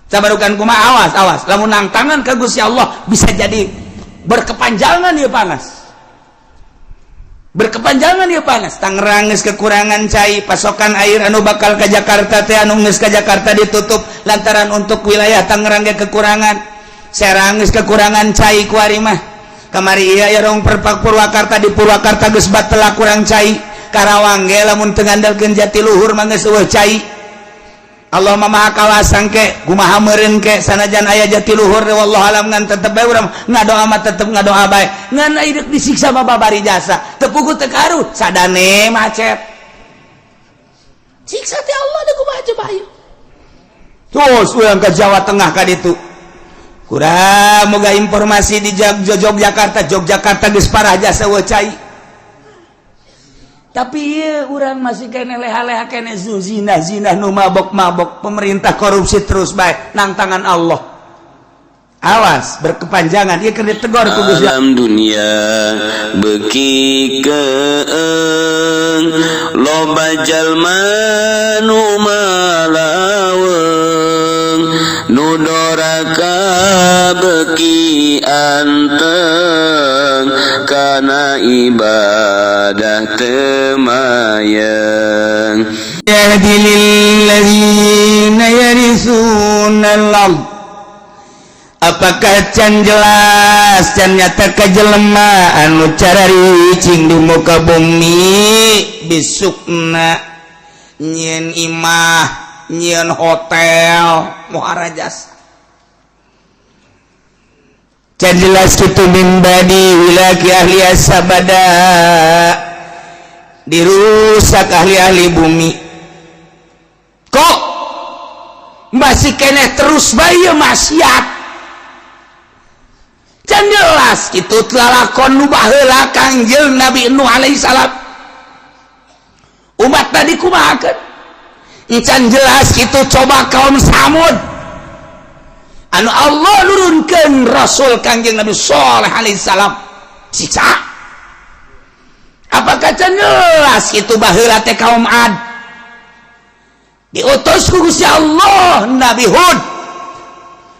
sabarukan kumaha awas lamun nang tangan ka Gusti Allah bisa jadi berkepanjangan ieu panas. Berkepanjangan ieu panas. Tangerang geus kekurangan cai, pasokan air anu bakal ka Jakarta teh anu geus ka Jakarta ditutup lantaran untuk wilayah Tangerang ge kekurangan. Serang geus kekurangan cai ku ari mah. Kamari ieu aya rong Perpak Purwakarta di Purwakarta geus batela kurang cai. Karawang ge lamun teu ngandalkeun Jatiluhur mah geus eueuh cai. Allah maha kawasan ke kumaha meureun ke sanajan aya Jatiluhur wallahu alam ngan tetep bae urang ngadoa mah tetep ngadoa bae ngan ieu disiksa babari jasa teu puguh teu karu sadane macet siksa teh Allah da kumaha coba ayo terus urang ka Jawa Tengah ka ditu kurang moga informasi di Yogyakarta geus parah jasa we cai. Tapi iya orang masih kene leha-leha kene zina nu mabok pemerintah korupsi terus baik nang tangan Allah. Awas berkepanjangan ieu keur ditegor ku Gusti alam dunia beuki keung loba jalma nu malaweung nu doraka beuki anteng kana ibadah teu mayeng yahdilil ladzina yarisunal ardh. Apakah can jelas can nyata ka jelema anu cara ricing di muka bumi bisukna nyieun imah nyieun hotel muharajas can jelas kitu min badi wilaki ahli asabada dirusak ahli-ahli bumi kok masih kene terus bae maksiat. Can jelas kitu telah lakon nu baheula Kangjeng Nabi Nuh alaihi salam umat tadi kumahakeun can jelas kitu coba kaum Samud anu Allah nurunkeun Rasul Kangjeng Nabi Shalih alaihi salam siksa. Apakah can jelas kitu baheula teh kaum Ad diutus ku Gusti Allah Nabi Hud.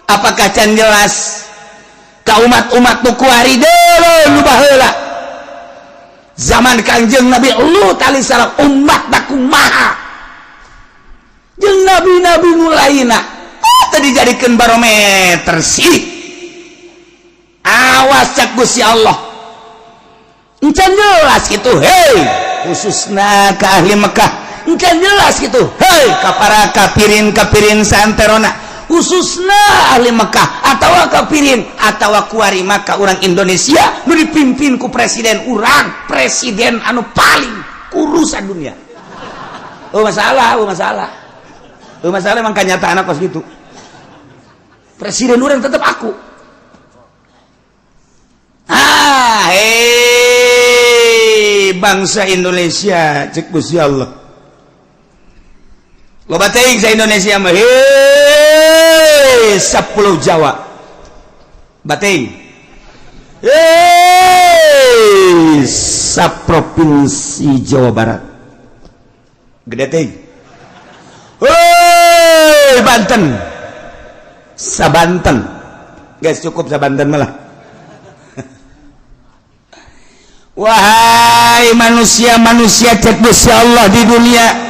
Apakah can jelas ka umat-umat nu kuari deuleu nu baheula zaman Kangjeng Nabi Lut alaihi salam umat da kumaha jeung nabi-nabi nu lainna teu dijadikeun barometer sih. Awas cak Gusti Allah encan jelas kitu hei khususna ka ahli Mekah encan jelas kitu hei ka para kafirin santerona khususna ahli Mekah atawa kafirin atawa kuari maka orang Indonesia nu dipimpin ku presiden anu paling kurus dunia. Masalah emang kenyataan kos gitu. Presiden orang tetap aku. Bangsa Indonesia cek Gusti Allah. Loba teuing sa Indonesia mah 10 Jawa bating saprovinsi Jawa Barat gede teuing Banten sabanten guys cukup sabanten malah. Wahai manusia cek Gusti Allah di dunia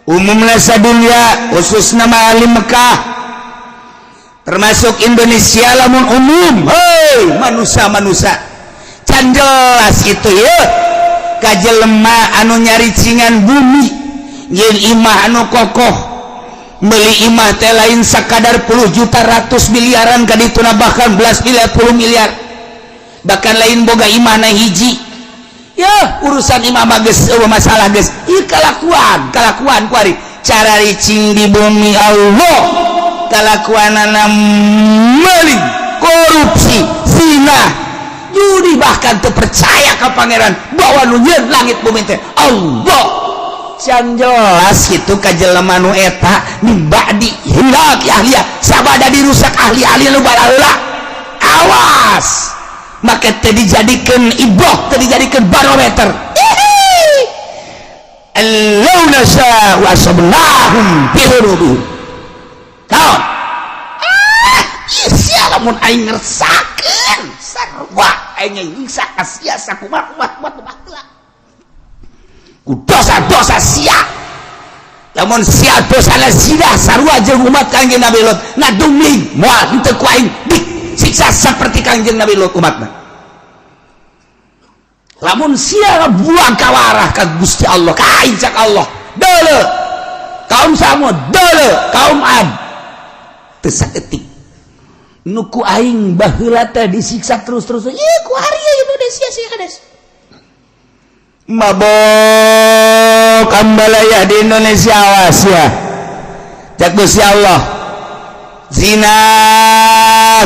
umumna sadunya khususna ahli Mekah termasuk Indonesia lamun umum hei manusia can jelas itu ya ka jelema anu nyaricingan bumi nyeun imah anu kokoh meuli imah teh lain sakadar puluh juta ratus miliaran ka dituna bahkan belas miliar 10 miliar bahkan lain boga imah na hiji ya urusan imam geus masalah geus ieu kalakuan kuari cara ricing di bumi Allah kalakuanana maling korupsi zina judi bahkan teu percaya ka pangeran bahwa nu nyieun langit bumi teh Allah can jelas kitu ka jelema nu eta mibadi hilak ahliya sabada dirusak ahli-ahli nu balaheula awas maka teu dijadikeun ibrah teu dijadikeun barometer. Allahu nasa wa sabnahum bi hurubihim. lamun aing ngersakeun sarua aing nyiksa ka sia sakumaha kuat baheula ku dosa-dosa sia lamun sia dosana zina sarua jeung umat Kangjeng Nabi Lot ngadumling moal henteu ku aing disiksa saperti Kangjeng Nabi Lot umatna lamun sia buang kawarah ka Gusti Allah ka aing cak Allah deuleu kaum Samud deuleu kaum Ad teu saeutik nuku aing baheula teh disiksa terus-terus ieu ku hari ieu teh sia-sia kades mabok ambalaya di Indonesia awas ya cak Gusti Allah zina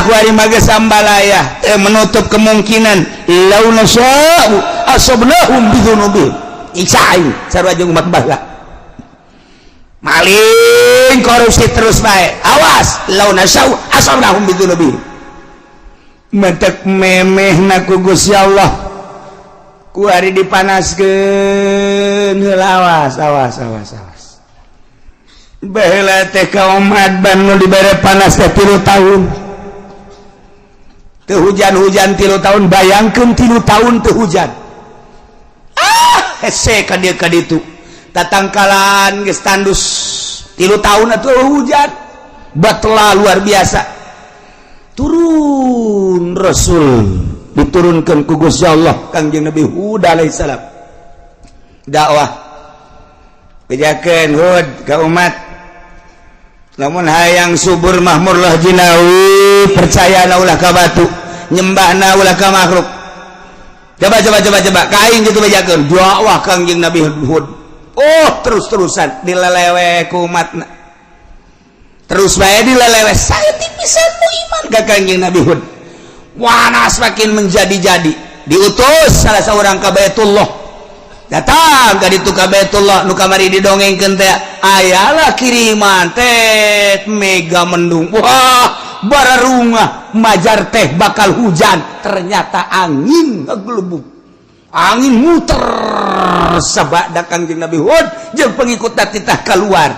ku ari mage sambalaya teu menutup kemungkinan launa sya'u asabnahum bidzunubihim isain sarua jeung umat baheula maling korupsi terus bae awas launa sya'u asabnahum bidzunubihim mentek memehna ku Gusti Allah ku ari dipanaskeun heula awas baheula teh kaum Ad nu dibere panas teh 3 tahun teu hujan 3 tahun bayangkeun 3 tahun teu hujan hese ka dieu ka ditu tatangkalan geus tandus 3 tahun atuh hujan batla luar biasa turun Rasul diturunkan ku Gusti Allah Kangjeng Nabi Hud alaihissalam dakwah bejakeun Hud ka umat lamun hayang subur makmur lah jinawi percayana ulah ka batu nyembahna ulah ka makhluk coba ka aing kitu bejakeun dakwah Kangjeng Nabi Hud terus-terusan dilelewe ku umatna terus bae dilelewe saeutik pisan mu iman ka Kangjeng Nabi Hud wanas makin menjadi-jadi diutus salah seorang ka Baitullah datang ka ditu ka Baitullah nu kamari didongengkeun teh ayalah kiriman teh mega mendung wah bararungah majar teh bakal hujan ternyata angin ngaglebuk angin muter sabada Kangjeng Nabi Hud jeung pengikutna titah keluar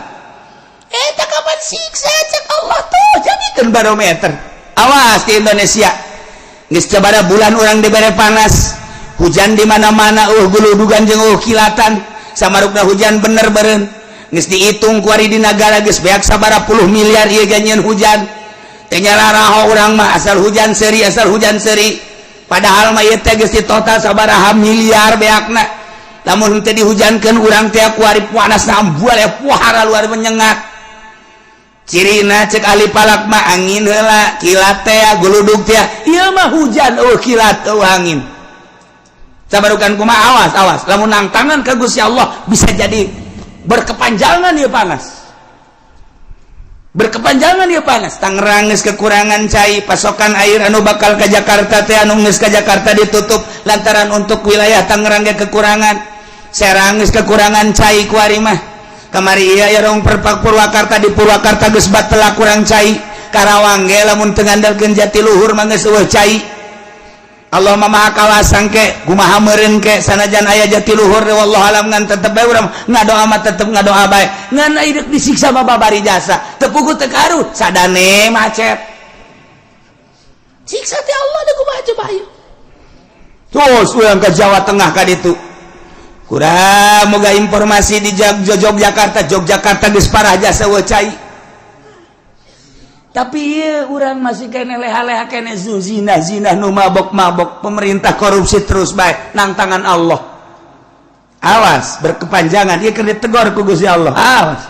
eta kapan siksa cek Allah tuh jadikeun barometer awas di Indonesia geus sabaraha bulan urang dibere panas hujan di mana-mana guludugan jeung kilatan samarukna hujan bener beureun geus diitung ku ari di nagara geus beak sabaraha puluh miliar ieu ganyeun hujan teh nyararaho urang mah asal hujan seuri padahal mah ieu teh geus ditotal sabaraha miliar beakna lamun teu dihujankeun urang teh ku ari panasna ambual pohara luar menyengat cirina cek ahli palak mah angin heula kilat teh guludug teh ieu mah hujan kilat angin sabarukan kumaha awas lamun nang tangan ka Gusti Allah bisa jadi berkepanjangan ieu panas Tangerang geus kekurangan cai pasokan air anu bakal ka Jakarta teh anu geus ka Jakarta ditutup lantaran untuk wilayah Tangerang ge kekurangan Serang geus kekurangan cai ku ari mah kamari iya yarong perpak Purwakarta di Purwakarta geus batela kurang cai Karawang ge lamun teu ngandalkeun Jatiluhur mah geus eueuh cai Allah mah maha kawasang ke kumaha meureun ke sanajan aya Jatiluhur wallahu alam ngan tetep bae urang ngadoa mah tetep ngadoa bae ngan ieu disiksa mah babari jasa teu puguh teu karu sadane macet siksa teh Allah da kumaha coba ayo terus urang ka Jawa Tengah ka ditu kurang moga informasi di Yogyakarta geus parah jasa eueuh cai tapi ieu urang masih kene leha-leha kene zina nu mabok-mabok pemerintah korupsi terus bae nang tangan Allah awas berkepanjangan ieu keur ditegor ku Gusti Allah awas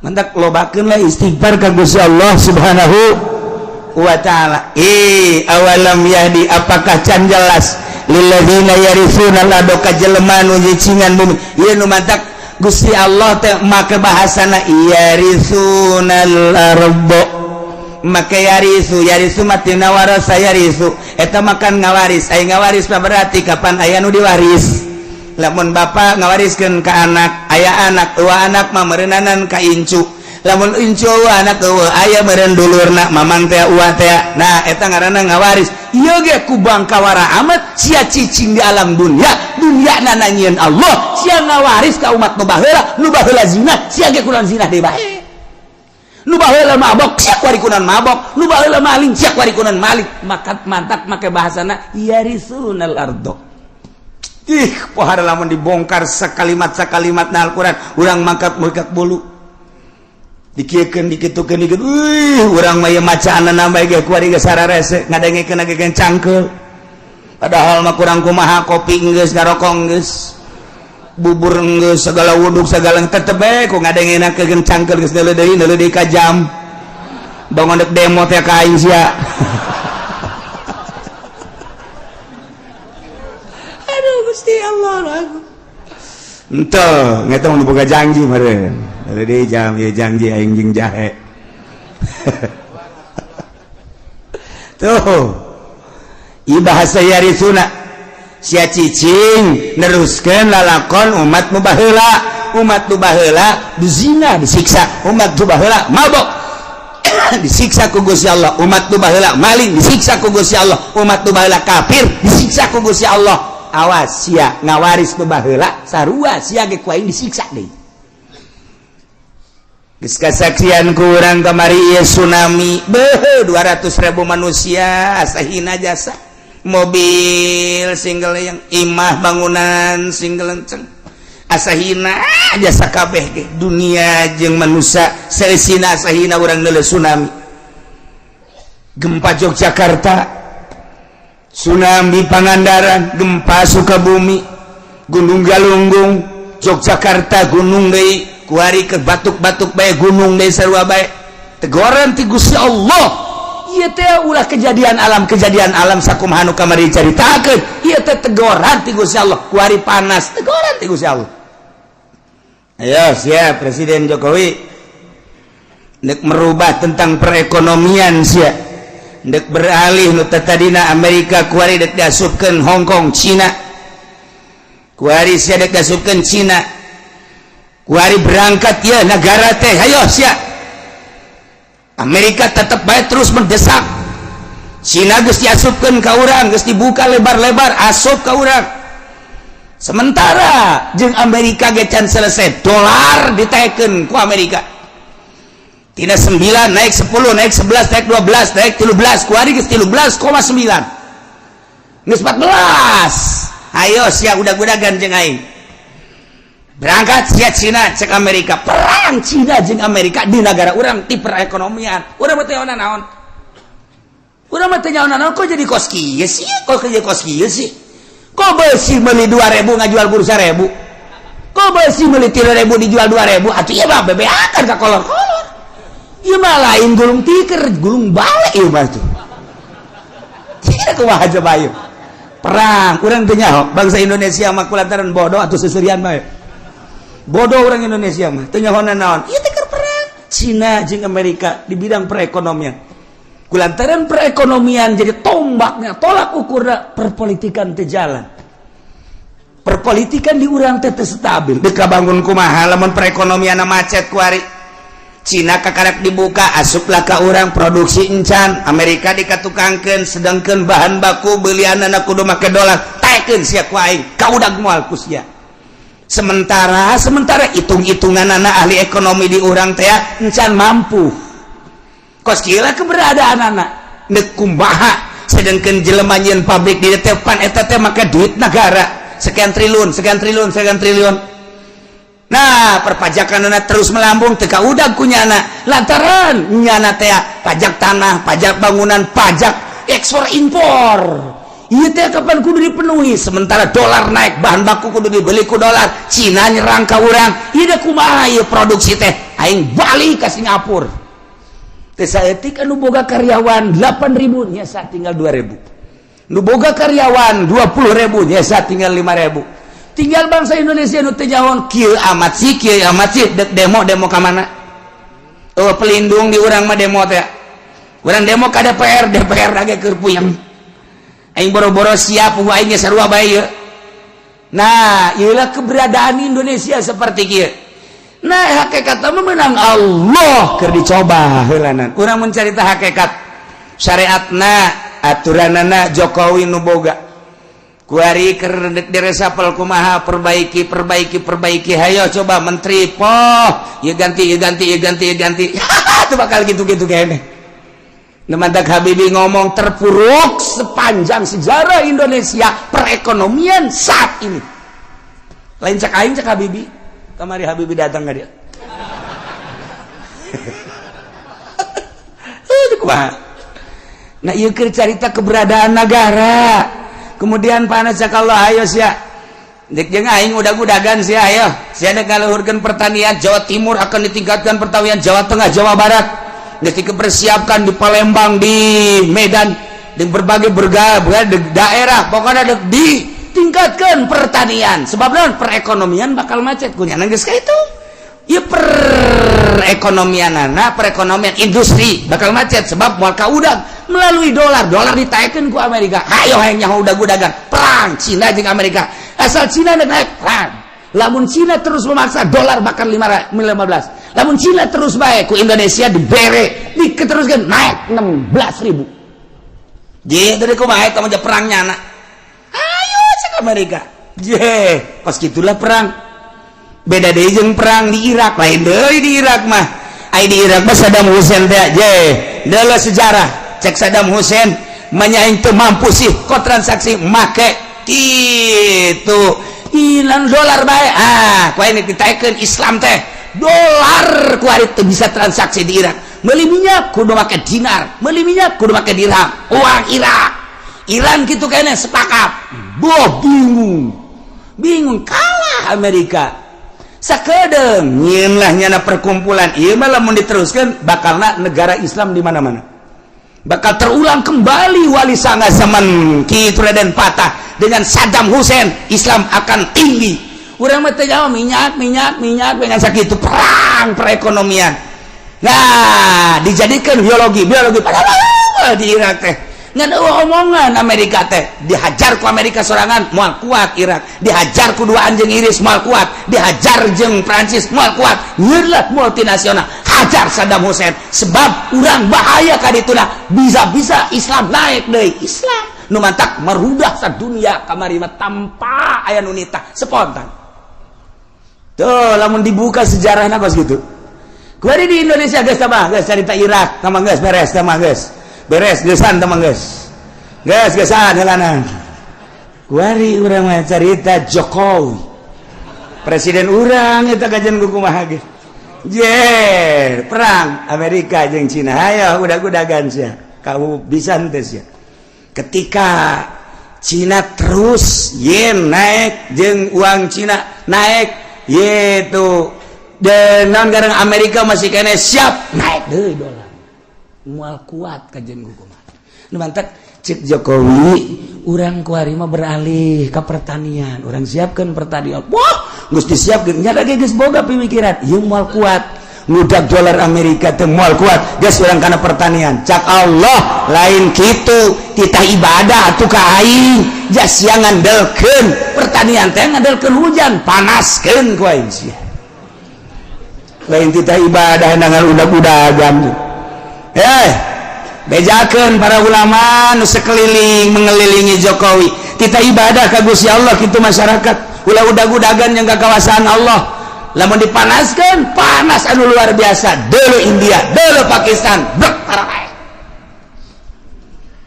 mendak lobakeun lah istighfar ka Gusti Allah subhanahu wa ta'ala awalam yahdi apakah can jelas lilladzina yarithuna ladoka jelema nu nyicingan bumi ieu nu mantak Gusti Allah teh make bahasana yaritsunal ardo make yarisu mah tina warasa yarisu eta makan ngawaris aya ngawaris mah berarti kapan aya nu diwaris lamun bapa ngawariskeun ka anak aya anak eueuh anak mah meureunanan ka incu lamun incu anak eueuh aya meureun dulurna mamang teh uah teh nah eta ngaranna ngawaris ieu ge ku bangkawara amat sia cicing di alam dunia na nyieun Allah sia ngawaris ka umat nu baheula zina sia ge kurang zina deui bae nu baheula mabok sia kuari kunaon mabok, nu baheula maling sia kuari kunaon maling. Maka mantak make bahasana yarisunal ardo. Pohara lamun dibongkar sakalimat na Al-Quran urang mangkat bulu dikiekeun dikitukeun urang mah maca anana bae ge kuari ge sararese ngadengikeun ageun cangkeul padahal mah kurang kumaha kopi geus ngarokok geus bubur geus segala wuduk segala tetep bae ku ngadengikeun cangkeul geus neuleuh deui ka jam bangun dek demo teh ka aing sia. Gusti Allah lagu ente ngeta mun boga janji meureun deui jam ieu janji aing jeung jahe. Tuh ieu bahasa yarisuna sia cicing neruskeun lalakon umat nu baheula dizina disiksa umat nu baheula mabok disiksa ku Gusti Allah umat nu baheula maling disiksa ku Gusti Allah umat nu baheula kafir disiksa ku Gusti Allah. Awas sia ngawaris nu baheula sarua sia ge ku aing disiksa deui. Geus kasaksian ku urang kamari ieu tsunami beuh 200.000 manusia asahina jasa mobil single yang imah bangunan single lenceng asahina jasa kabeh ge dunia jeung manusia saeusina asahina urang neuleuh tsunami. Gempa Yogyakarta, tsunami Pangandaran, gempa Sukabumi, Gunung Galunggung, Yogyakarta gunung deui, kuari ke batuk-batuk bae gunung deui sarua bae. Teguran ti Gusti Allah. Ieu teh ulah kejadian alam sakumaha nu kamari caritakeun. Ieu teh teguran ti Gusti Allah, kuari panas teguran ti Gusti Allah. Ayo sia Presiden Jokowi nek merubah tentang perekonomian sia. Dek beralih nu tadina Amerika kuari dek diasupkeun Hong Kong Cina kuari sia dek diasupkeun Cina kuari berangkat ya negara teh hayo sia Amerika tetep bae terus mendesak Cina geus diasupkeun ka urang geus dibuka lebar-lebar asup ka urang sementara jeung Amerika ge can selesai dolar ditaekeun ku Amerika tina 9 naik 10 naik 11 naik 12 naik 13 kuari geus 13,9 geus 14 ayo sia udag-udagan jeung aing berangkat sia Cina cek Amerika perang Cina jeung Amerika di negara urang ti perekonomian urang teh naon urang teh naon kok jadi kos kieu sih kok jadi kos kieu sih kok beusi meuli 2.000 ngajual bursa 1.000 kok beusi meuli 3.000 dijual 2.000 atuh ieu mah bebeakan ka kolor-kolor. Ieu mah lain gulung tikar, gulung balik ieu mah tuh. Tidak kumaha aja bayu. Perang, urang teu nyaho, bangsa Indonesia mah kulantaran bodoh atuh seserian bae. Bodoh orang Indonesia mah teu nyahoana naon. Ieu teh keur perang Cina jeung Amerika di bidang perekonomian. Kulantaran perekonomian jadi tombaknya, tolak ukurna perpolitikan teu jalan. Perpolitikan di urang teh teu stabil. Deuk kabangun kumaha lamun perekonomianna macet kuari. Cina kakarak dibuka asuplah ka urang produksi encan Amerika dikatukangkeun sedangkeun bahan baku beelianana kudu make dolar taekeun sia ku aing kaudag moal ku sia sementara hitung-hitunganana ahli ekonomi di urang teh encan mampu kos kieu keberadaanana neuk kumaha sedangkeun jelema nyieun pabrik di depan eta teh make duit negara sekian triliun. Nah perpajakanana terus melambung teka udag kunyana lantaran nyana teh pajak tanah, pajak bangunan, pajak ekspor impor. Ieu teh kapan kudu dipenuhi sementara dolar naik bahan baku kudu dibeli ku dolar. Cina nyerang ka urang. Ieu teh kumaha ieu produksi teh aing balik ka Singapura. Teh saeutik anu boga karyawan 8.000 nyasa tinggal 2.000. Nu boga karyawan 20.000 nyasa tinggal 5.000. Tinggal bangsa Indonesia nu teu nyaon kieu amat sih dek demo ka mana? Oh pelindung di urang mah demo teh. Urang demo ka DPR lagi keur puyeng. Aing boro-boro siap ku aing sarua bae ieu. Nah, ieulah keberadaan Indonesia seperti kieu. Nah, hakikatna mah menang Allah keur dicoba heulanan. Urang mencari hakikat syariatna aturanana Jokowi nu boga. kuari keur diresapel kumaha perbaiki hayo coba menteri poh ieu ganti itu bakal gitu-gitu kayaknya Nemandak Habibie ngomong terpuruk sepanjang sejarah Indonesia perekonomian saat ini. Lain cek aing cek Habibie. Kamari Habibie datang ka dia. Nah ieu keur carita keberadaan negara. Kemudian panas sakallah ayo sia. Dik jeung aing udag-udagan sia ayo. Sia da ngaluhurkeun pertanian Jawa Timur akan ditingkatkan pertanian Jawa Tengah, Jawa Barat. Ketika persiapkan di Palembang, di Medan, di berbagai daerah, pokoknya ditingkatkan pertanian. Sebabnya perekonomian bakal macet. Kunya nangis kayak itu. Ya perekonomian industri bakal macet. Sebab mualka udang melalui dolar ditaikkan ku Amerika. Ayo hanya udah-udagan perang Cina dengan Amerika. Asal Cina naik perang. Lamun Cina terus memaksa dolar bakal 15. Lamun Cina terus baik ku Indonesia dibere diketeruskan naik 16.000. Jadi dari kumaha eta mah perangnya anak. Ayo cek Amerika. Pas gitulah perang. Beda deui jeung perang di Irak, lain deui di Irak mah. Ai di Irak mah Saddam Hussein teh deuleu sejarah. Cek Saddam Hussein manyaing teu mampu sih kok transaksi make kitu. Hilang dolar bae. Kuwi ini ditaikeun Islam teh. Dolar kuari teu bisa transaksi di Irak. Meuli minyak kudu make dinar, meuli minyak kudu make dirham. Uang Irak. Iran kitu kene sepakat. Boh bingung kalah Amerika. Sakedeung nyieun lah nyana perkumpulan ieu mah lamun diteruskeun bakalna negara Islam di mana-mana. Bakal terulang kembali wali sanga zaman kitu Raden Patah dengan Saddam Hussein. Islam akan tinggi. Urang mah teh jauh minyak dengan sakitu perang perekonomian. Nah, dijadikan biologi padahal di Irak teh ngan omongan Amerika teh dihajar ku Amerika sorangan moal kuat Irak, dihajar ku dua anjing iris moal kuat, dihajar jeung Prancis moal kuat, nyeulah multinasional hajar Saddam Hussein sebab urang bahaya ka dituna bisa-bisa Islam naik deui. Islam nu mantak merudah sadunia kamari mah tanpa aya nu nitah spontan. Tuh lamun dibuka sejarahna kos gitu. Kuari di Indonesia geus tamah geus carita Irak tamah geus beres tamah geus. Beres geusan tamah geus. Geus-geusan heulanan. Kuari urang mah carita Jokowi. Presiden urang eta kajen kumaha ge. Perang Amerika jeung Cina. Hayo udag-udagan sia. Kamu bisa teh sia. Ketika Cina terus yen naik jeung uang Cina naik yaitu dan garang Amerika masih kena siap naik deui dolar moal kuat kajen kumaha nu mantak cik Jokowi urang kuari mah beralih ke pertanian urang siapkeun pertanian wah geus disiapkeun nya lagi geus boga pemikiran ieu moal kuat ngudag dolar Amerika teh moal kuat geus urang kana pertanian cak Allah lain kitu titah ibadah atuh ka aing jas sia ngandelkeun pertanian teh ngandelkeun hujan panaskeun ku aing sia lain titah ibadah dengan udag-udagan bejakeun para ulama nu sekeliling mengelilingi Jokowi titah ibadah ka Gusti Allah kitu masyarakat ulah udag-udagan yang kekawasan Allah lamun dipanaskeun panas anu luar biasa deuleu India deuleu Pakistan parah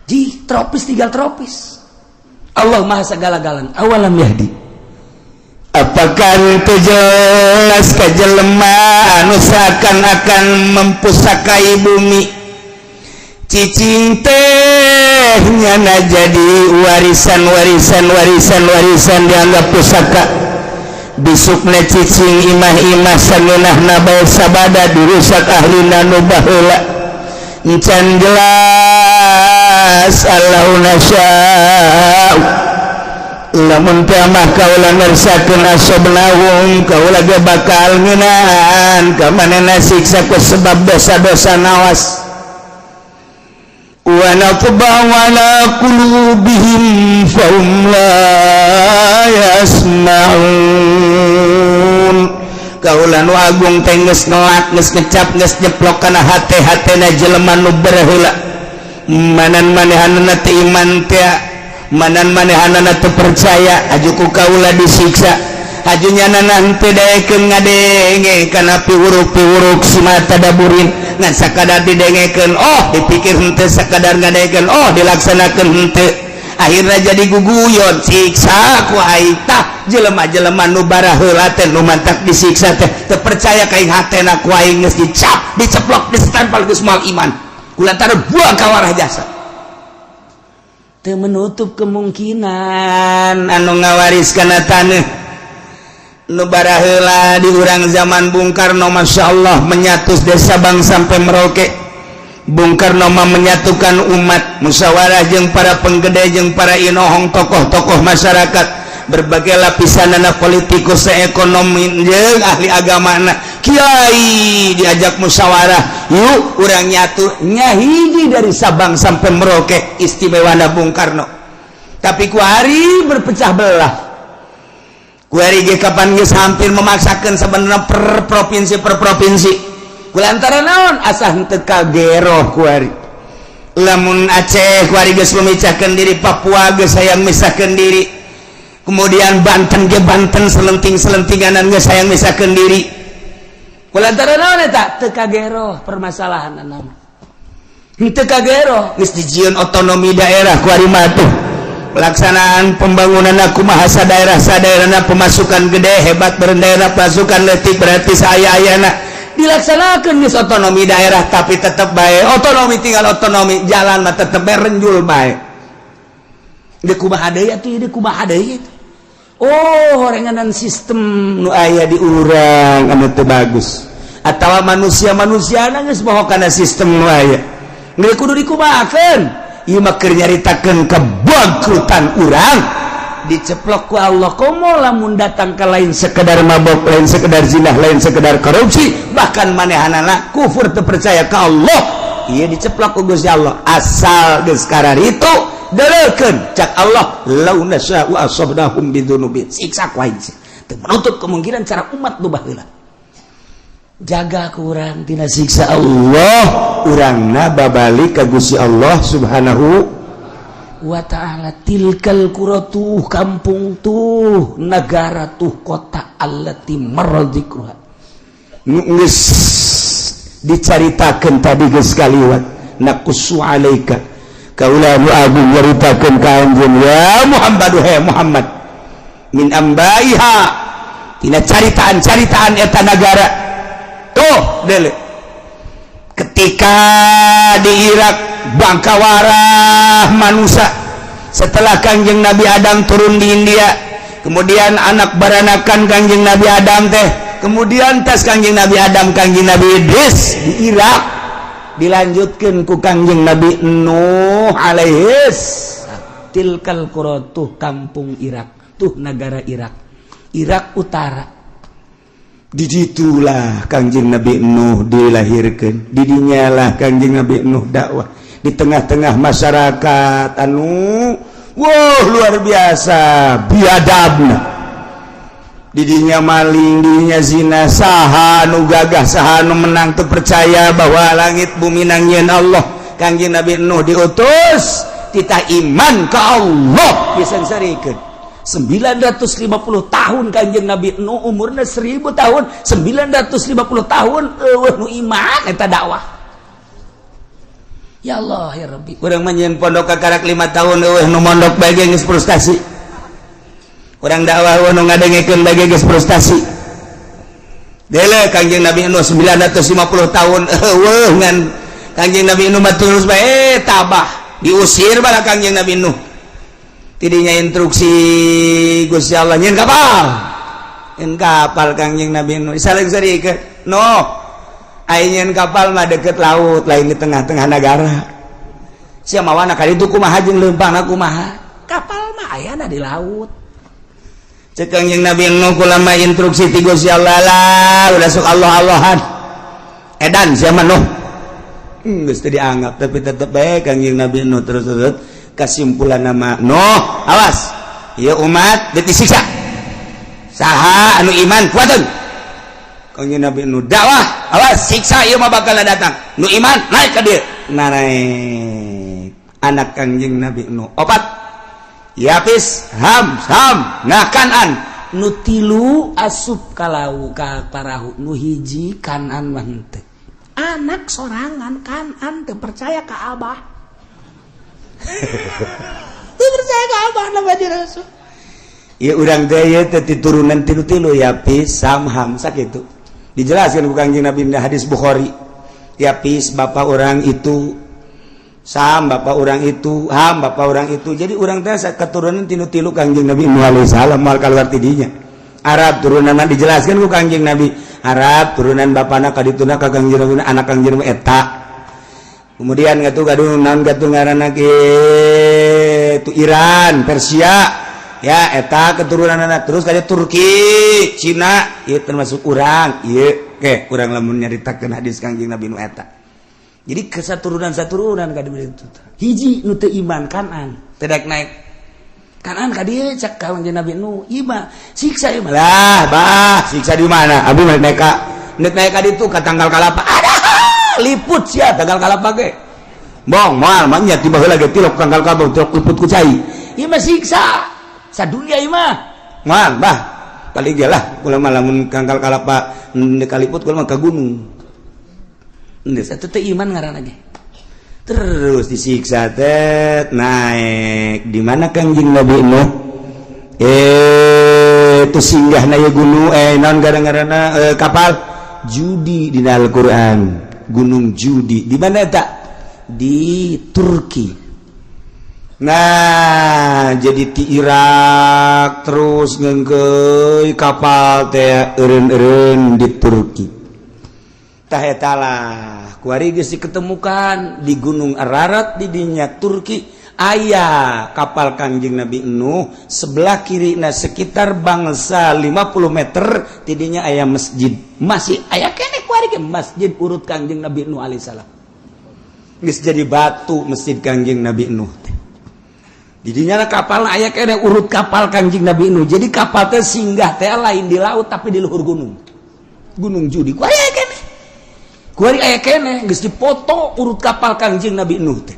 di tropis tinggal tropis Allah maha segala-galanya awalam yahdi apakah itu jelas ka jelema anu seakan-akan mempusakai bumi cicing teh nyana jadi warisan dianggap pusaka bisukna cicing imah-imah sanunahna bae sabada dirusak ahlina nu baheula encan jelas Allahuna sya'u lamun kiamah kaula ngersakeun asobnahum kaula ge bakal ngeunaan ka manehna siksa ku sebab dosa-dosa nawas wa naqbahu ala qulubihim fahum la yasma'un kaula nu agung teh geus ngelak geus ngecap geus nyeplok kana hate-hatena jelema nu berheula manan manehanna teh iman teh manan-manehanana teu percaya ajuku kaula disiksa ajunya nanti daekeun ngadenge kana piwuruk-piwuruk si mata daburin ngan sakadar didengekeun dipikir henteu sakadar ngadegekeun dilaksanakeun henteu akhirna jadi guguyon siksa ku aita jelema-jelema nu bara heula teh nu mantak disiksa teh teu percaya ka aing hatena ku aing geus dicap diceplok distempel geus moal iman kulantaran buang ka warah jasa teu menutup kemungkinan anu ngawariskeun taneuh nu bara heula di urang zaman Bung Karno masyaallah menyatus desa Bang sampai Merauke Bung Karno menyatukan umat musyawarah jeung para penggede jeung para inohong tokoh-tokoh masyarakat berbagai lapisanana politikus ekonomi jeung ahli agamana kiai diajak musyawarah yuk urang nyatu nyahiji dari Sabang sampai Merauke istimewana Bung Karno tapi ku hari berpecah belah ku hari ge kapan geus hampir memaksakeun sebenarnya per provinsi kulantaran naon asah henteu kageroh ku hari lamun Aceh ku hari geus memecahkeun diri Papua geus hayang misahkeun diri kemudian Banten ge Banten selenting-selentinganan geus hayang misahkeun diri kulantaran naon eta teu kageroh permasalahan naon henteu kageroh geus dijieun otonomi daerah ku hari mah tuh pelaksanaan pembangunan kumaha sadaerah-sadaerahna pemasukan gede hebat berendahna pasukan leutik berarti saaya-ayana dilaksanakeun geus otonomi daerah tapi tetep bae otonomi tinggal otonomi jalan mah tetep renjul bae deuk kumaha deui atuh deuk kumaha deui horenganan sistem nu aya di urang anu teu bagus atawa manusia-manusiana geus moho kana sistem nu aya geus kudu dikumahakeun ieu mah keur nyaritakeun kebangkrutan urang diceplok ku Allah komo lamun datang ka lain sekedar mabok lain sekedar zinah lain sekedar korupsi bahkan manehanana kufur teu percaya ka Allah ieu diceplok ku Gusti Allah asal geus kararitu deurekeun cak Allah law nasya'u asabnahum bidzunubihim siksa ku aing teu menutup kemungkinan cara umat nu baheula jaga ku urang tina siksa Allah urangna babalik ka Gusti Allah subhanahu wa ta'ala tilkal quratuh kampung tuh negara tuh kota allati maradzikruha geus dicaritakeun tadi geus kaliwat naqussu alaika kaula nu agung nyaritakeun ka anjeun ya Muhammad Muhammad min ambaiha tina caritaan-caritaan eta negara tuh dele ketika di Irak bangkawarah manusia setelah Kangjeng Nabi Adam turun di India kemudian anak baranakan Kangjeng Nabi Adam teh kemudian tas Kangjeng Nabi Adam Kangjeng Nabi Idris di Irak dilanjutkan ku Kangjeng Nabi Nuh alaihis tilkal qura tuh kampung Irak tuh negara Irak Utara di situlah Kangjeng Nabi Nuh dilahirkan di dinyalah Kangjeng Nabi Nuh dakwah di tengah-tengah masyarakat anu luar biasa biadabna di dinya maling di dinya zina saha anu gagah saha anu menang teu percaya bahwa langit bumi nangieun Allah Kangjeng Nabi Nuh diutus tita iman ka Allah disangsarikeun 950 tahun Kangjeng Nabi Nuh umurna 1000 tahun 950 tahun nu iman eta dakwah ya Allah ya Rabbi urang mah nyeun pondok kakarak 5 tahun nu mondok bae geus frustasi urang dakwah nu ngadengekeun bae geus frustasi dele Kangjeng Nabi Nuh 950 tahun ngan Kangjeng Nabi Nuh mah terus bae tabah diusir bala Kangjeng Nabi Nuh tidinya instruksi Gusti Allah nyeun kapal Kangjeng Nabi Nuh saling-sarikeun ayeuna kapal mah deket laut lain di tengah-tengah negara sia mawana kali itu kumaha jeung leumpangna kumaha kapal mah ayana di laut cek Kangjeng Nabi Nuh kula mah instruksi ti Gusti Allah lah udah sok Allah-Allahan edan sia mah Nuh geus teu dianggap tapi tetep bae Kangjeng Nabi Nuh terus kesimpulan nama Nuh awas ieu umat disiksa saha anu iman kuateun Kangjeng Nabi Nuh dakwah awas siksa ieu mah bakal datang nu iman naik ka dieu naik anak Kangjeng Nabi Nuh 4 Yapis ham nah Kanan nutilu asup kalau ka parahu nu hiji Kanan mantep anak sorangan Kanan teu percaya ka Abah teu percaya ka Abah nama di Rasul ya urang teh teh turunan tilu-tilu Yapis ham sakitu dijelaskan ku Kangjeng Nabi di hadis Bukhari Yapis bapak orang itu Sam bapak orang itu ham bapak orang itu jadi orang teh keturunan tilu-tilu Kangjeng Nabi Nuh alaihi salam mal kaluar tidinya Arab turunanna dijelaskan ku Kangjeng Nabi Arab turunan bapana kadituna ka Kangjeng Nabi anak Kangjeng Nabi eta kemudian ngatu gaduh naon gatu ngaranna itu Iran Persia ya eta keturunanna terus kaya Turki Cina ieu termasuk urang ieu ke urang lamun nyaritakeun hadis Kangjeng Nabi Nuh eta jadi kesaturunan kadi itu hiji nu teu iman Kanan tedak naik Kanan kadi cak Kangjeng Nabi Nuh iman siksa ieu lah bah siksa di mana abi naik ka ditu ka tanggal kalapa ada liput sia tanggal kalapa ge bong moal mah nya tiba heula ge tilok tanggal kalapa tilok liput ku cai ieu mah siksa sadunya ieu mah moal bah kali ge lah kula mah lamun tanggal kalapa kaliput kula mah ka gunung satu teh iman ngaran lagi terus disiksa teh naik di mana Kangjeng Nabi Nuh itu singgahna ya gunung naon gara-garana kapal judi di Al-Qur'an gunung judi di mana eta di Turki nah jadi ti Irak terus ngeungkeun kapal teh eureun-eureun di Turki tah eta lah kuari geus diketemukan di Gunung Ararat di dinya Turki aya kapal Kangjeng Nabi Nuh sebelah kirina sekitar bangsa 50 meter di dinya aya masjid masih aya keneh kuari ge masjid urut Kangjeng Nabi Nuh alaihi salam geus jadi batu masjid Kangjeng Nabi Nuh di dinya kapal aya keneh urut kapal Kangjeng Nabi Nuh jadi kapal teh singgah teh lain di laut tapi di luhur gunung judi kuari aya keneh kuari aya keneh geus dipoto urut kapal Kangjeng Nabi Nuh teh.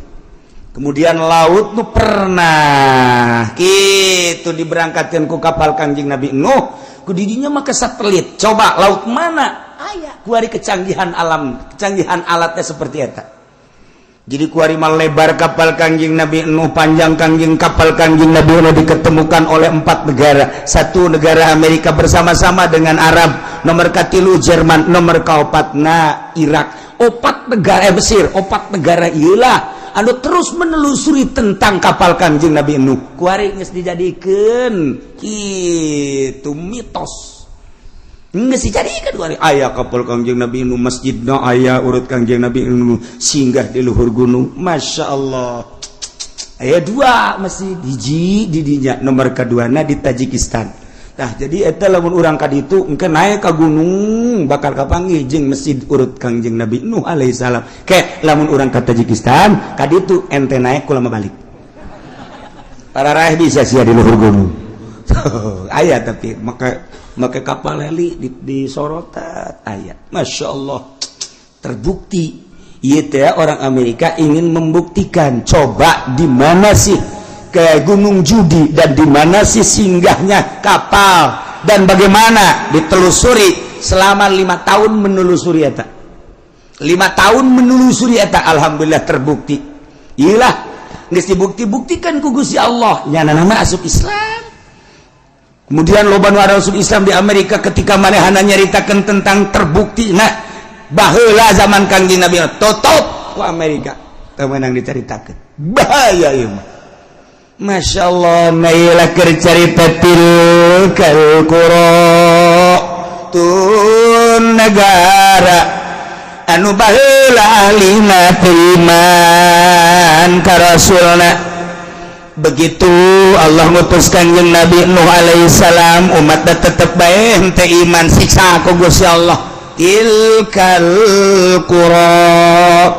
Kemudian laut nu pernah kitu diberangkatkeun ku kapal Kangjeng Nabi Nuh ku didinya mah ke satelit. Coba laut mana? Aya kuari kecanggihan alam, kecanggihan alatnya seperti eta. Jadi kuari mah lebar kapal Kangjeng Nabi Nuh, panjang kapal Kangjeng Nabi Nuh diketemukan oleh 4 negara. Satu negara Amerika bersama-sama dengan Arab, nomor katilu Jerman, nomor kaopatna Irak. 4 negara Mesir, 4 negara ieulah anu terus menelusuri tentang kapal Kangjeng Nabi Nuh. Kuari geus dijadikeun kitu mitos. Geus dijadikeun kuari aya kapal Kangjeng Nabi Nuh, masjidna aya urut Kangjeng Nabi Nuh singgah di luhur gunung. Masyaallah. Aya 2 masjid, hiji di dinya, nomor kaduana di Tajikistan. Nah, jadi eta lamun urang ka ditu engke naik ka gunung bakal kapanggih jeung masjid urut Kangjeng Nabi Nuh alaihi salam. Ke lamun urang ka Tajikistan ka ditu ente naik kula mah balik. Para raih bisa sia di luhur gunung. Aya tapi make kapal heli di sorotan aya. Masyaallah. Terbukti ieu teh orang Amerika ingin membuktikan coba di mana sih ke gunung judi dan di mana sih singgahnya kapal dan bagaimana ditelusuri selama 5 tahun menelusuri eta 5 tahun menelusuri eta alhamdulillah terbukti iyalah geus dibukti-buktikan ku Gusti Allah nyana nama asup Islam kemudian loba nu asup Islam di Amerika ketika manehana nyaritakeun tentang terbukti nah baheula zaman Kangjeng Nabi tutup ku Amerika teu meunang dicaritakeun bahaya ieu mah Masya Allah nailah cerita tilkal qura tun negara anu baheula ahlina beriman ka rasulna begitu Allah ngutus Kangjeng Nabi Nuh alaihi salam umatna tetep bae henteu iman siksa ku Gusti Allah tilkal qura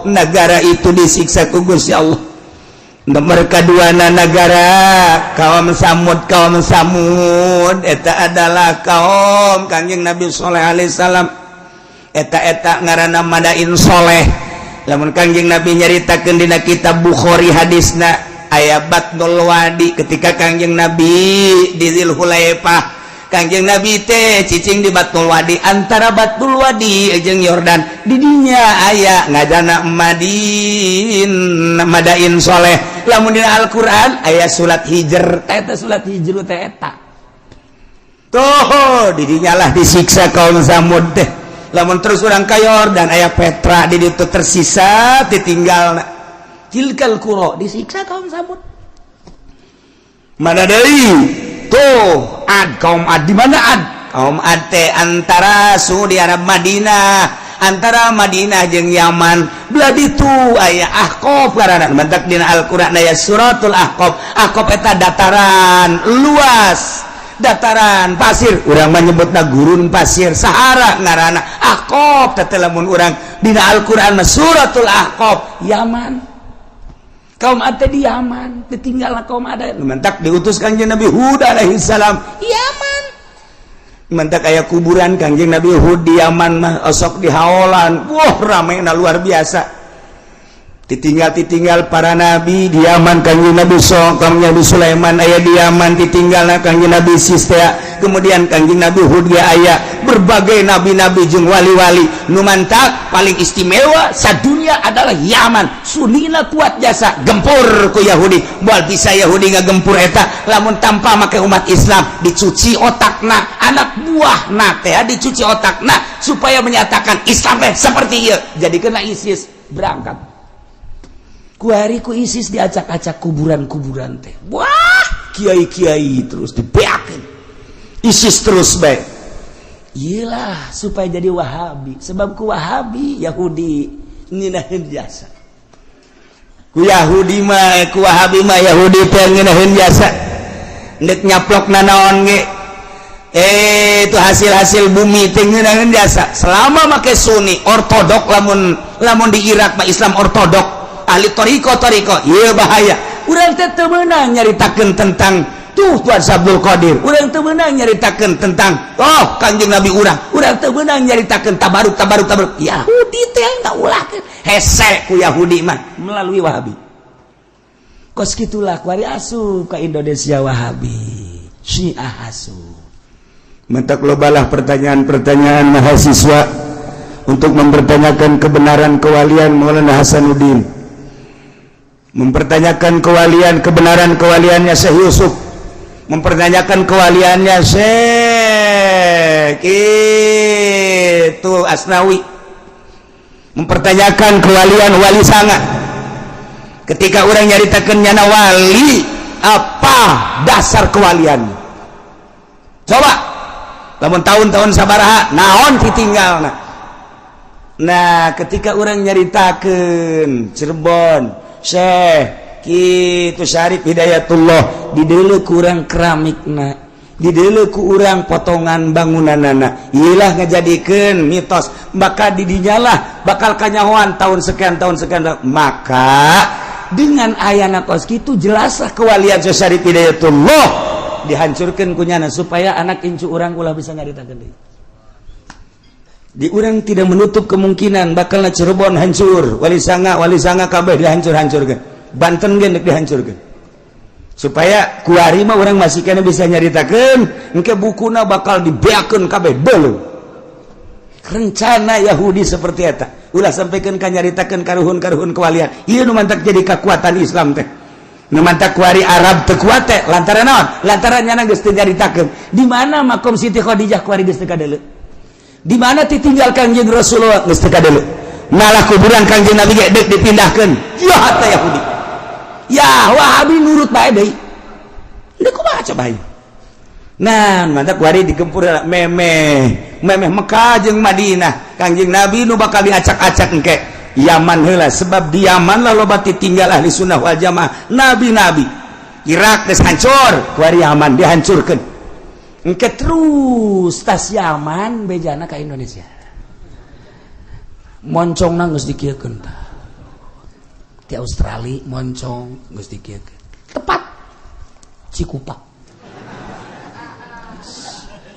negara itu disiksa ku Gusti Allah. Nomor keduana negara kaum Samud eta adalah kaum Kangjeng Nabi Shalih alaihi salam eta ngaranna Madain Shaleh lamun Kangjeng Nabi nyaritakeun dina kitab Bukhari hadisna aya Batnul Wadi ketika Kangjeng Nabi di Dzulhulaifah. Kangjeng Nabi teh cicing di Batnul Wadi, antara Batnul Wadi jeung Yordan didinya aya ngajana Madain Soleh. Lamun dina Al-Qur'an aya surat Hijr, eta surat Hijr teh eta. Tuh didinya lah disiksa kaum Samud teh. Lamun terus urang ka Yordan aya Petra di ditu tersisa ditinggalna. Tilkal qura disiksa kaum Samud. Mana deui? Tuh Ad, kaum Ad di mana Ad? Kaum Ad teh antara suhu di Arab Madinah, antara Madinah jeung Yaman. Belah ditu aya Ahqaf ngaranna. Mentak dina Al-Qur'an aya suratul Ahqaf. Ahqaf eta dataran luas, dataran pasir. Urang mah nyebutna gurun pasir, Sahara ngaranna. Ahqaf teh lamun urang dina Al-Qur'an mah suratul Ahqaf, Yaman. Kaum Ad di Yaman, ditinggalna kaum Ad. Mentak diutus Kangjeng Nabi Hud alaihi salam Yaman. Mentak aya kuburan Kangjeng Nabi Hud di Yaman mah osok di haolan. Wah, ramena luar biasa. Ditinggal para nabi di Yaman. Kangjeng Nabi Kangjeng Nabi Sulaiman aya di Yaman, ditinggalna Kangjeng Nabi Sistea. Kemudian Kangjeng Nabi Hud ge aya berbagai nabi-nabi jeung wali-wali. Nu mantak paling istimewa sadunya adalah Yaman. Sunina kuat jasa gempur ku Yahudi. Moal bisa Yahudi ngagempur eta lamun tanpa make umat Islam dicuci otakna, anak buahna teh dicuci otakna supaya menyatakan Islam teh seperti ieu. Jadikeun ISIS berangkat. Ku hari ku ISIS diacak-acak kuburan-kuburan teh. Wah, kiai-kiai terus dibeakeun. ISIS terus bae. Iyalah supaya jadi Wahabi. Sebab ku Wahabi Yahudi ngeunaheun jasa. Ku Yahudi mah ku Wahabi mah Yahudi teh ngeunaheun jasa. Ndek nyaplokna naon ge. Itu hasil-hasil bumi teh ngeunaheun jasa. Selama make Sunni ortodok lamun di Irak mah Islam ortodok. Ahli toriko iya bahaya. Urang teh teu meunang nyaritakeun tentang tuh Tuan Sabdul Qadir. Urang teu meunang nyaritakeun tentang Kanjeng Nabi urang teu meunang nyaritakeun tabaruk. Yahudi teh ngaulahkeun hese ku Yahudi mah melalui Wahabi. Kos kitulah kuari asup ka Indonesia Wahabi, Syiah asup. Mentak lobalah pertanyaan-pertanyaan mahasiswa untuk mempertanyakan kebenaran kewalian Maulana Hasanuddin. Mempertanyakan kebenaran kewaliannya Syekh Yusuf, mempertanyakan kewaliannya Syekh itu Asnawi, mempertanyakan kewalian Wali Sanga. Ketika orang nyaritakeun nyana wali, apa dasar kewalian? Coba, lamun tahun-tahun sabaraha naon ditinggalna. Nah, ketika orang nyaritakeun Cirebon Syekh kitu Syarif Hidayatullah dideuleu ku urang keramikna, dideuleu ku urang potongan bangunanana, iyalah ngajadikeun mitos bakal didinyalah bakal kanyahoan tahun sekian. Maka dengan ayana kos kitu jelaslah kewalian Syekh Syarif Hidayatullah dihancurkeun ku nyana supaya anak incu urang ulah bisa ngaritakeun deui. Di urang tidak menutup kemungkinan bakalna Cirebon hancur, Wali Sanga kabeh dihancur-hancurkeun. Banten ge dihancurkeun. Supaya kuari mah urang masih kana bisa nyaritakeun, engke bukuna bakal dibeakeun kabeh deuleu. Rencana Yahudi seperti eta. Ulah sampaikeun ka nyaritakeun karuhun-karuhun kewalian. Ieu nu mantak jadi kekuatan Islam teh. Nu mantak kuari Arab teu kuat teh lantaran naon? Lantaran nyana geus teu nyaritakeun. Di mana makom Siti Khadijah kuari geus teu kadeuleu? Di mana ditinggal Kangjeng Rasulullah geus teu kadeuleu. Malah kuburan Kangjeng Nabi ge deuk dipindahkeun. Ya hatta Yahudi. Ya Wahabi nurut bae deui. Deuk kumaha coba ieu? Nah, mantap kuari digempur memeh Mekah jeung Madinah. Kangjeng Nabi nu bakal diacak-acak engke Yaman heula, sebab di Yaman lah loba ditinggal ahli sunnah wal jamaah nabi-nabi. Irak geus hancur, kuari Yaman dihancurkeun. Engke terus tas Yaman bejana ka Indonesia. Moncongna geus dikieukeun tah. Ti Australia moncong geus dikieukeun. Tepat Cikupa.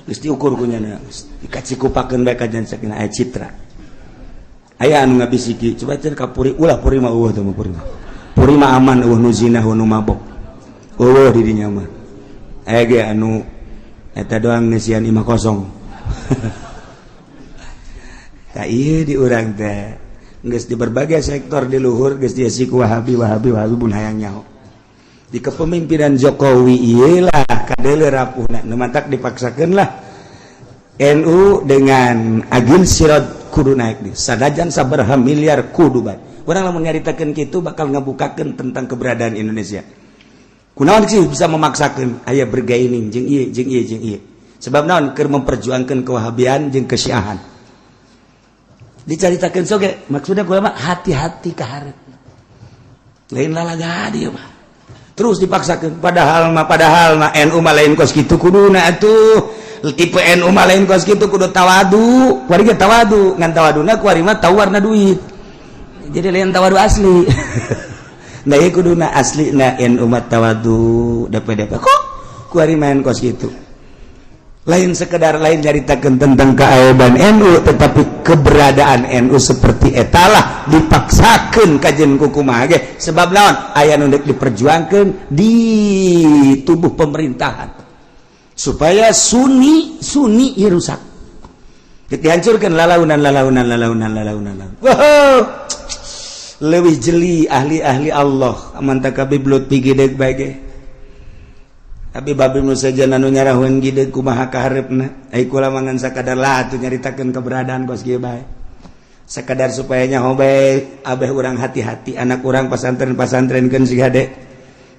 Geus diukur ku nyana, geus dikacikupakeun bae ka jansakeun aya citra. Aya anu ngabisiki, coba cenah ka puri, ulah puri mah eueuh teh puri. puri mah aman nu zina nu mabok di dinya mah ge anu eta doang ngesian imah kosong ka ieu di urang teh geus di berbagai sektor di luhur geus dia siku wahabi pun hayang nyaho di kepemimpinan Jokowi ieu lah kadeuleu rapuhna nu matak dipaksakeun lah NU dengan agil sirat kudu naik nih sadajan sabaraha miliar kudu bae urang lamun nyaritakeun kitu bakal ngabukakeun tentang keberadaan Indonesia kunaon sih bisa memaksakeun aya bergaining jeung ieu sebab naon keur memperjuangkeun kewahabian jeung kesyiahan dicaritakeun soge maksudna kumaha hati-hati ka hareupna lain lalaga dieu mah terus dipaksakeun padahal mah NU mah lain kos kitu kuduna atuh tipe NU mah lain kos kitu kudu tawadu kuari ge tawadu ngan tawaduna kuari mah tawarna duit jadi lain tawadu asli nah ieu kuduna aslina NU mah tawadu DP kok kuari main kos kitu lain sekedar lain nyaritakeun tentang keayeban NU tetapi keberadaan NU seperti etalah dipaksakeun kajen kukumaha ge sebab naon aya nu diperjuangkeun di tubuh pemerintahan supaya sunni rusak dihancurkan lalaunan wow leuwih jeli ahli Allah amanta kabeh blut pigideg bae abi babi nu saja anu nyarahun gideg kumaha ka hareupna ai kula mangan sakadar lah atuh nyaritakeun keberadaan kos kieu bae sakadar supaya nyaho bae abeh urang hati-hati anak urang pasantren-pasantrenkeun si hade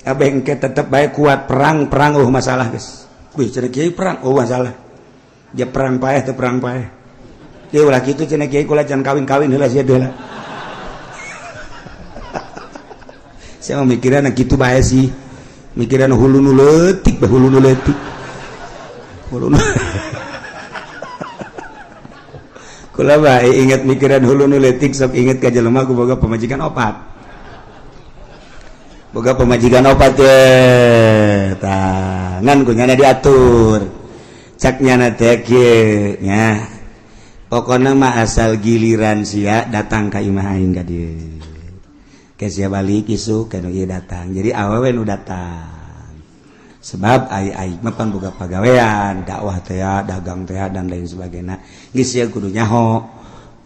abeh engke tetep bae kuat perang masalah geus wih cenah kieu perang masalah dia perang paeh teu perang paeh ieu ulah kitu cenah kieu kula can kawin-kawin heula sia deula saya mikiran kitu bae sih mikiran hulu nu leutik kula bae inget mikiran hulu nu leutik sok inget ka jelema ku boga pamajikan opat tangan ku nyana diatur cak nyana teh kieu nya pokona mah asal giliran sia datang ka imah aing ka dieu sia balik isuk kana ieu datang jadi awewe nu datang sebab ai mah pan boga pagawean dakwah teh dagang teh dan lain sebagainya geus sia kudu nyaho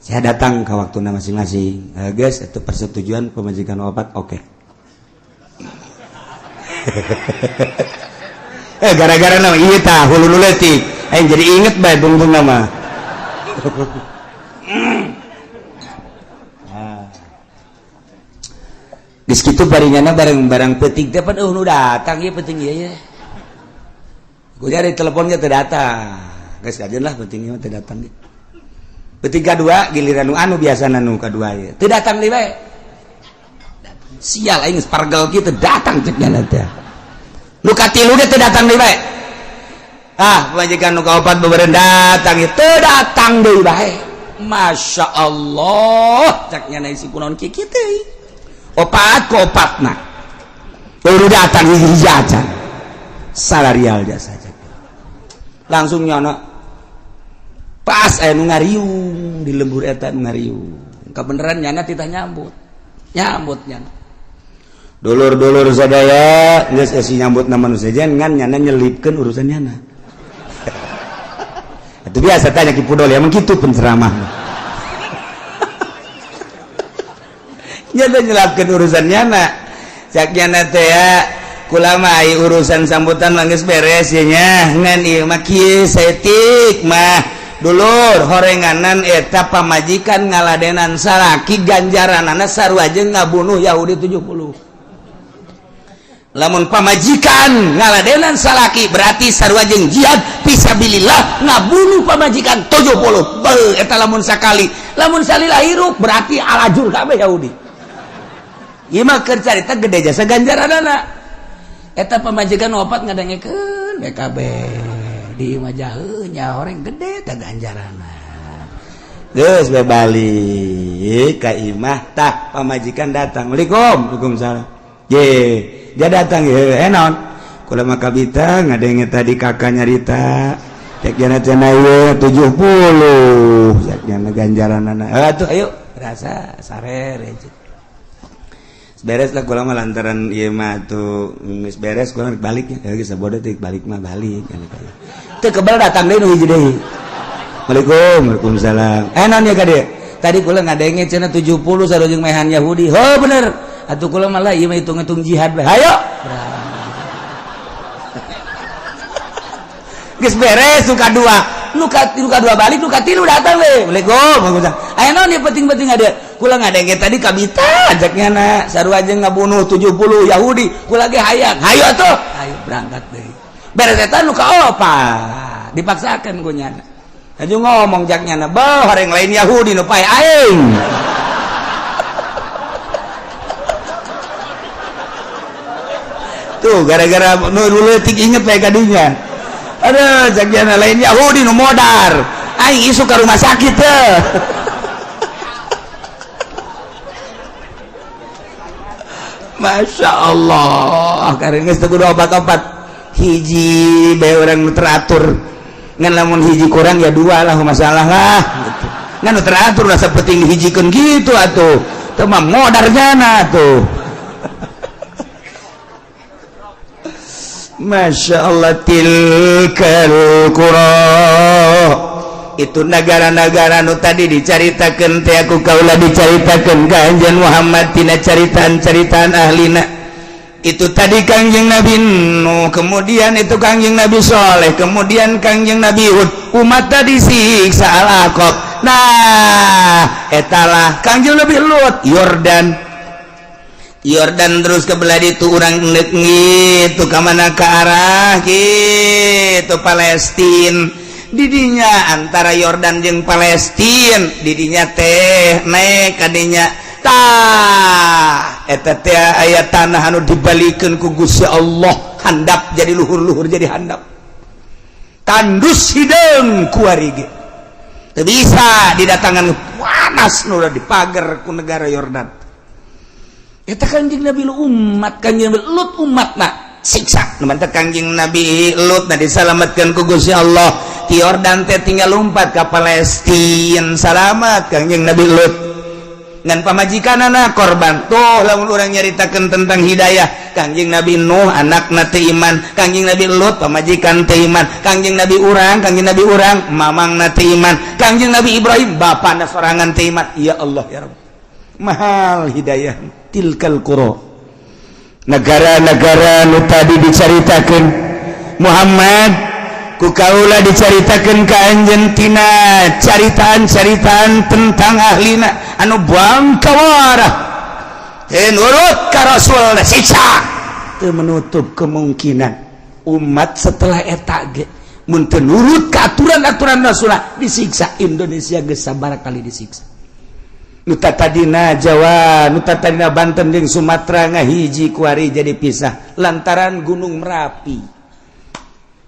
sia datang ka waktuna masing-masing geus itu persetujuan pemajikan opat oke gara-gara nama ieu tah hulu nu leutik aing jadi inget bae bung-bung nama geus kitu paringana barang-barang peuting teh pan nu datang ieu peuting ieu ku jadi telepon ge teu datang geus kajeun lah peuting ieu teu datang ge peuting kadua giliran nu anu biasana nu kadua ieu teu datang deui bae sial aing geus pargel kieu teu datang cek nya teh nu katilu ge teu datang deui bae pamajikan nu kaopat bebeureuh datang teu datang deui bae masyaallah cek nya isi kunaon kieu teh opatna baru datang hijatan salarial jasa langsung nyono pas nu ngariung di lembur eta nu ngariung kabeneran nyana titah nyambut nyana dulur-dulur sadaya geus esi nyambut na manusia ngan nyana nyelipkeun urusan nyana itu biasa tanya ki pudol ya begitu penceramah nyana nyelapkeun urusan nyana cak nyana teh kula mah urusan sambutan mah geus beres ya nya ngan ieu mah kieu saeutik mah dulur horenganan eta pamajikan ngaladenan salaki ganjaranana sarua jeung ngabunuh Yahudi 70 lamun pamajikan ngaladenan salaki berarti sarua jeung jihad fisabilillah ngabunuh pamajikan 70 beuh eta lamun sakali lamun salila hirup berarti alajur kabeh Yahudi ieu mah keur carita gede jasa ganjaranana eta pamajikan opat ngadengekeun BKB di majaheun nya horeng gede teh ganjaranna geus bae balik ka imah tah pamajikan datang Assalamualaikum Waalaikumsalam ye dia datang ye naon kula mah kabita ngadenge tadi kakak nyarita cek jana cenah ieu 70 cek jana ganjaranana atuh ayo rasa sarere beres lah kula mah lantaran ieu mah tuh geus beres kula balik ya geus sabodo teh balik mah balik teu kebal datang deui nu hiji deui. Waalaikumsalam. Non ya kade tadi kula ngadenge cenah 70 sarojeng mehan Yahudi. Oh bener atuh kula mah lah ieu mah hitung-hitung jihad bae. Hayo geus beres nu kadua balik nu katilu datang we. Waalaikumsalam. Aya naon ieu penting-penting ada kula ngadenge tadi kabita ajaknya na sarua aja ngabunuh 70 Yahudi kula ge hayang hayo atuh ayo berangkat deui beres eta nu kaopa dipaksakeun ku nyana aju ngomong jaknya na beuh horeng lain Yahudi nu pae aing tuh gara-gara nu leutik inget bae kadinya aduh jaknya na lain Yahudi nu modar aing isu ka rumah sakit teh Masya Allah karena geus teu kudu obat-obat hiji bae urang nu teratur ngan lamun hiji kurang ya dua lah masalah lah gitu. Ngan nu teratur rasa penting hijikeun gitu atuh teu mah modarnya tuh Masya Allah tilkal qura itu negara-negara nu tadi dicaritakeun teh aku kaula dicaritakeun ka anjeun Muhammad tina caritaan-caritaan ahlina itu tadi Kangjeng Nabi Nuh kemudian itu Kangjeng Nabi Saleh kemudian Kangjeng Nabi Hud umat tadi siksa al-Aqab nah etalah Kangjeng Nabi Lut Yordan terus ke belah itu urang neuk gitu ka mana ka arah gitu Palestina didinya antara Yordan jeung Palestina didinya teh naik kadinya tah eta teh aya tanah anu dibalikeun ku Gusti Allah handap jadi luhur-luhur jadi handap tandus hideung ku ari ge teu bisa didatangan panas nu dipager ku negara Yordan eta Kanjeng Nabi umat Kanjeng Nabi Lut umatna siksa numanten Kanjeng Nabi Lut na disalamatkeun ku Gusti Allah ti Yordan teh tinggal lompat ke Palestina salamat Kanjeng Nabi Lut ngan pamajikanana korban tuh lamun urang nyaritakeun tentang hidayah Kanjeng Nabi Nuh anakna teh iman Kanjeng Nabi Lut pamajikan teh iman Kanjeng Nabi urang mamangna teh iman Kanjeng Nabi Ibrahim bapana sorangan teh iman ya Allah ya Rabb mahal hidayah tilkal qura negara-negara nu tadi dicaritakeun Muhammad ku kaula dicaritakeun ka anjeun tina caritaan-caritaan tentang ahlina anu bangkawarah teu nurut ka Rasul siksa teu menutup kemungkinan umat setelah eta ge mun teu nurut ka aturan-aturan Rasulullah disiksa Indonesia geus sabaraha kali disiksa nu tadina Jawa nu tadina Banten jeung Sumatera ngahiji kuari jadi pisah lantaran Gunung Merapi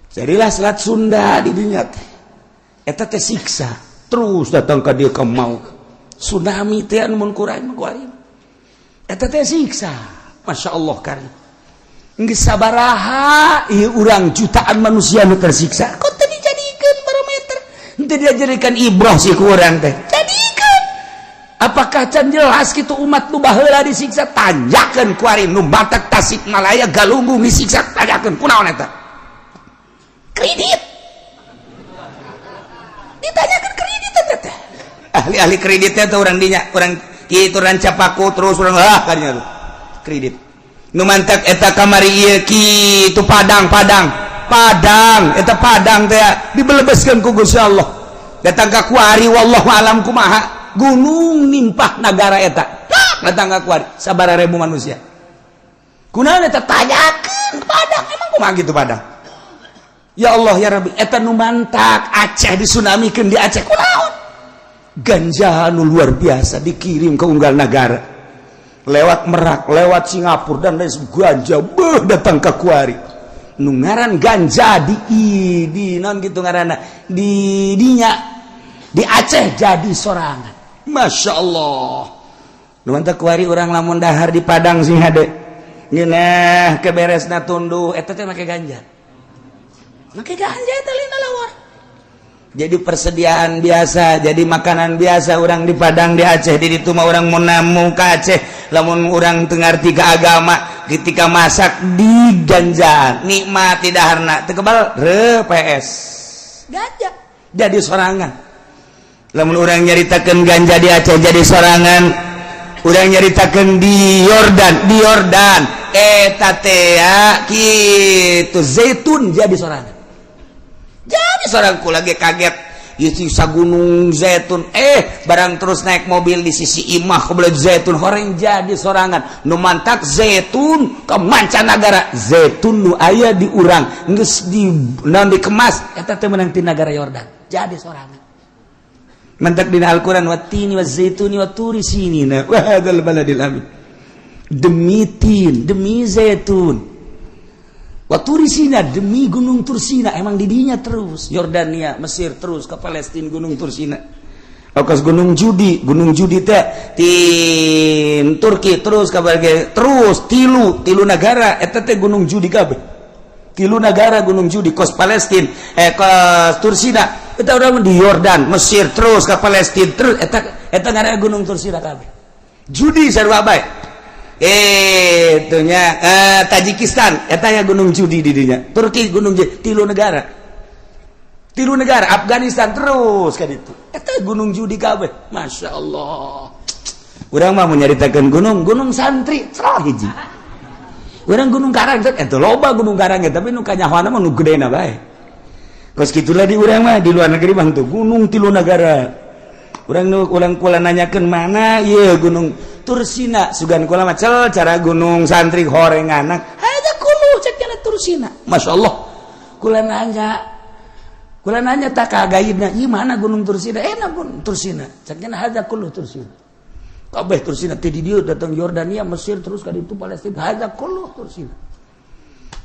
jadilah Selat Sunda di dinya teh eta teh siksa terus datang ka dieu ka mau tsunami teh anu mun kuring kuari eta teh siksa Masya Allah karim geus sabaraha ieu urang jutaan manusia nu tersiksa kok teu dijadikeun barometer teu dijadikeun ibrah si ku urang teh apakah can jelas kitu umat nu baheula disiksa tanjakeun ku ari nu Batak Tasikmalaya Galunggung disiksa tanjakeun kunaon eta kredit ditanyakeun kredit eta ahli-ahli kreditnya teh urang dinya urang kitu rancapaku terus urang kadinya kredit nu mantek eta kamari ieu kitu Padang eta Padang teh dibelebeskeun ku Gusti Allah datang ka kuari wallahu alam kumaha gunung nimpah negara eta datang ka kuari sabaraha ribu manusia kunaon eta tanyakeun Padang emang kumaha gitu Padang ya Allah ya Rabbi eta nu mantak Aceh disunamikeun di Aceh kunaon ganja anu luar biasa dikirim ke unggal negara lewat Merak lewat Singapura dan lain ganja beuh datang ka kuari nu ngaran ganja di non gitu ngaranna di dinya di Aceh jadi sorangan Masya Allah numantek kuari urang lamun dahar di Padang sing hade ngeunah keberesna tunduh eta teh make ganja eta lina lawar jadi persediaan biasa, jadi makanan biasa orang di Padang di Aceh, di ditu mah orang mau namu ke Aceh, lamun orang tengarti ke agama, ketika masak diganja, nikmati daharna, tekebal PS, ganja, jadi sorangan. Lamun orang nyaritakeun ganja di Aceh jadi sorangan, orang nyaritakeun di Yordan, eta teh kitu zaitun jadi sorangan. Jadi seorangku lagi kaget sisa gunung zaitun barang terus naik mobil di sisi imah kebelah zaitun horeng jadi sorangan nu mantak zaitun ke mancanagara zaitun nu aya di urang geus di naon dikemas eta teh menang ti nagara Yordan jadi sorangan mantak dina Al-Qur'an watini wazaituni waturi sinina wa hadzal baladil amin demi tin demi zaitun Waturi Sina demi gunung Tursina emang didinya terus Yordania Mesir terus ke Palestina gunung Tursina okas gunung Judi teh di Turki terus ke terus tilu negara eta teh gunung Judi kabeh tilu negara gunung Judi kos Palestina ke Tursina eta urang di Yordan Mesir terus ke Palestina terus eta ngaranna gunung Tursina kabeh Judi sarua bae itunya Tajikistan etanya gunung Judi di dinya Turki gunung Judi tilu negara Afghanistan terus kan itu eta gunung Judi kabeh Masya Allah urang mah menyaritakeun gunung santri cerah hiji urang gunung Karang eta loba gunung Karang tapi nu kanyahoana mah nu gedena bae kos kitulah di urang mah di luar negeri mah tuh gunung tilu negara urang kula nanyakeun mana ieu gunung Tursina sugan kula macel cara gunung santri horenganak haja kulo cekna Tursina Masya Allah kula nanya tak kagaidna ieu mana gunung Tursina enak gunung Tursina cekna haja kulo Tursina kabeh Tursina teh di dieu datang Yordania Mesir terus ka ditu Palestina haja kulo Tursina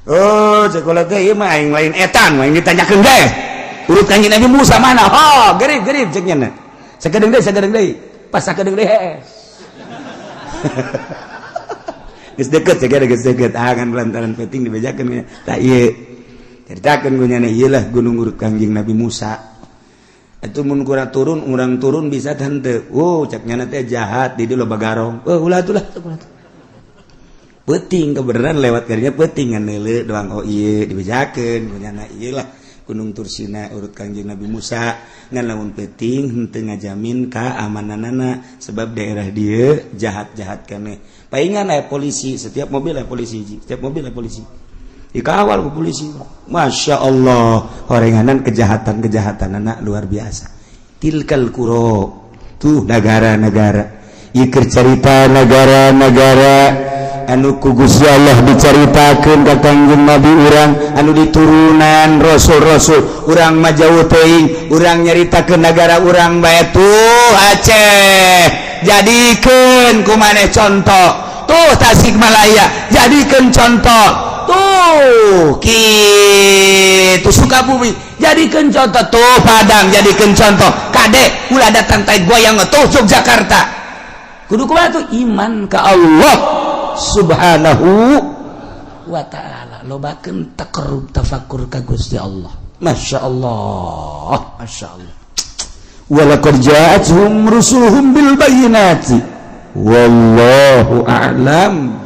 oh cek kula teh ieu mah aing lain etan mah ditanyakeun deui urut Kanjeng Nabi Musa mana gerib cekna sakedeung deui pas sakedeung deui geus deket akan pelantaran penting dibejakeun tah ieu ceritakeun gu nyana ieu lah gunung urut Kanjeng Nabi Musa atuh mun kurang turun bisa tante cek nyana teh jahat di dieu loba garong ulah peuting kebenaran lewat kadinya peuting ngan neuleuh doang ieu dibejakeun gu nyana ieu lah gunung Tursina urut Kanjeng Nabi Musa ngan lamun peuting henteu ngajamin keamananana sebab daerah dia jahat-jahat keneh paingan aya polisi setiap mobil aya polisi dikawal ku polisi Masya Allah horenganan kejahatan-kejahatanana luar biasa tilkal qura tuh negara-negara ieu keur carita negara-negara anu ku Gusti Allah dicaritakeun ka Kanjeng Nabi urang anu diturunan rasul-rasul urang mah jauh teuing urang nyaritakeun negara urang bae tuh Aceh jadikeun ku maneh contoh tuh Tasikmalaya jadikeun contoh tuh kitu Sukabumi jadikeun contoh tuh Padang jadikeun contoh kade ulah datang tai goyang tuh Yogyakarta kudu kumaha tuh iman ka Allah Subhanahu wa ta'ala lobakeun taqarrub tafakkur ka Gusti Allah Masya Allah wa laqad ja'atuhum rusuluhum bil bayyinati wallahu a'lam